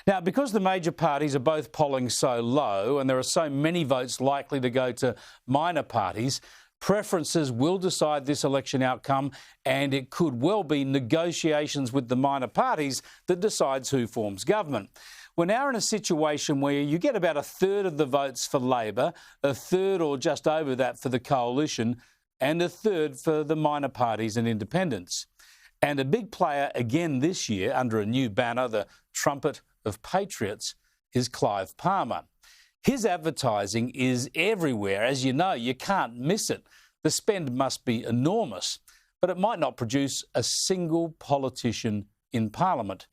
Now, because the major parties are both polling so low and there are so many votes likely to go to minor parties, preferences will decide this election outcome, and it could well be negotiations with the minor parties that decides who forms government. We're now in a situation where you get about a third of the votes for Labor, a third or just over that for the coalition, and a third for the minor parties and independents. And a big player again this year under a new banner, the Trumpet of Patriots, is Clive Palmer. His advertising is everywhere. As you know, you can't miss it. The spend must be enormous, but it might not produce a single politician in Parliament.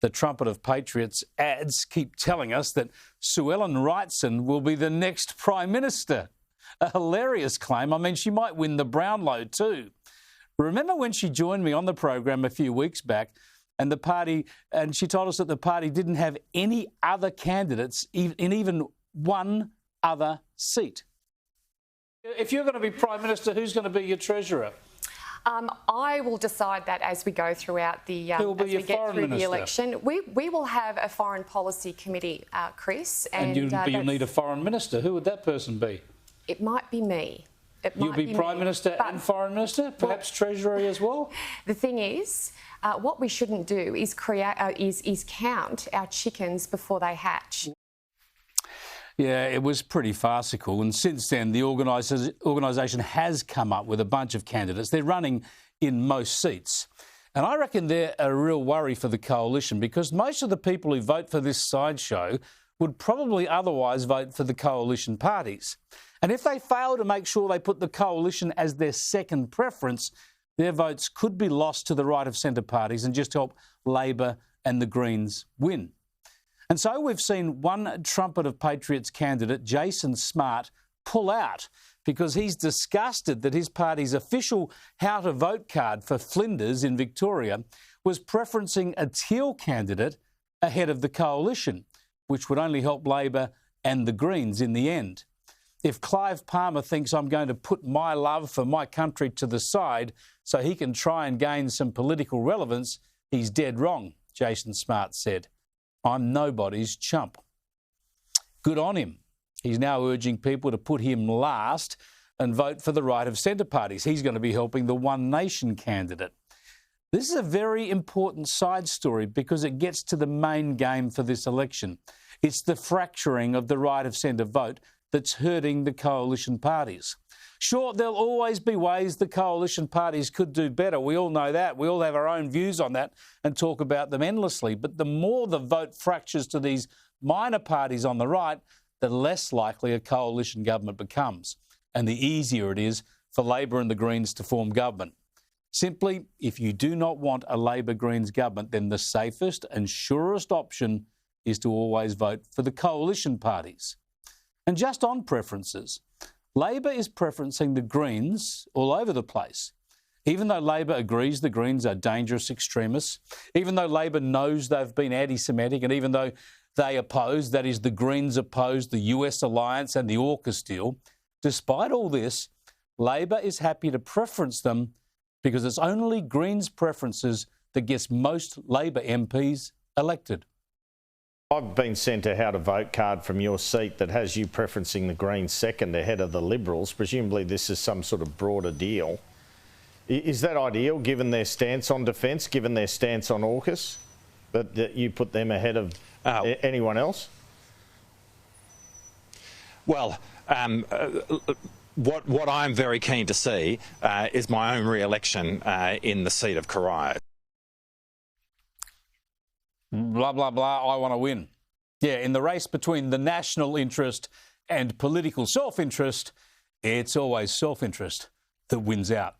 The Trumpet of Patriots ads keep telling us that Sue Ellen Wrightson will be the next Prime Minister. A hilarious claim. I mean, she might win the Brownlow too. Remember when she joined me on the program a few weeks back and she told us that the party didn't have any other candidates in even one other seat? If you're going to be Prime Minister, who's going to be your Treasurer? I will decide that as we go throughout the election. We will have a foreign policy committee, Chris, and you'll need a foreign minister. Who would that person be? It might be me. You'll be Prime Minister and Foreign Minister, perhaps Treasurer as well. The thing is, what we shouldn't do is count our chickens before they hatch. Yeah, it was pretty farcical. And since then, the organisation has come up with a bunch of candidates. They're running in most seats. And I reckon they're a real worry for the coalition because most of the people who vote for this sideshow would probably otherwise vote for the coalition parties. And if they fail to make sure they put the coalition as their second preference, their votes could be lost to the right of centre parties and just help Labor and the Greens win. And so we've seen one Trumpet of Patriots candidate, Jason Smart, pull out because he's disgusted that his party's official how to vote card for Flinders in Victoria was preferencing a Teal candidate ahead of the coalition, which would only help Labor and the Greens in the end. If Clive Palmer thinks I'm going to put my love for my country to the side so he can try and gain some political relevance, he's dead wrong, Jason Smart said. I'm nobody's chump. Good on him. He's now urging people to put him last and vote for the right of centre parties. He's going to be helping the One Nation candidate. This is a very important side story because it gets to the main game for this election. It's the fracturing of the right of centre vote that's hurting the coalition parties. Sure, there'll always be ways the coalition parties could do better. We all know that. We all have our own views on that and talk about them endlessly. But the more the vote fractures to these minor parties on the right, the less likely a coalition government becomes, and the easier it is for Labor and the Greens to form government. Simply, if you do not want a Labor-Greens government, then the safest and surest option is to always vote for the coalition parties. And just on preferences, Labor is preferencing the Greens all over the place. Even though Labor agrees the Greens are dangerous extremists, even though Labor knows they've been anti-Semitic, and even though they oppose, that is, the Greens oppose the US alliance and the AUKUS deal, despite all this, Labor is happy to preference them because it's only Greens preferences that gets most Labor MPs elected. I've been sent a how to vote card from your seat that has you preferencing the Greens second ahead of the Liberals. Presumably this is some sort of broader deal. Is that ideal, given their stance on defence, given their stance on AUKUS, that you put them ahead of anyone else? Well, what I'm very keen to see is my own re-election in the seat of Clive. Blah, blah, blah, I want to win. Yeah, in the race between the national interest and political self-interest, it's always self-interest that wins out.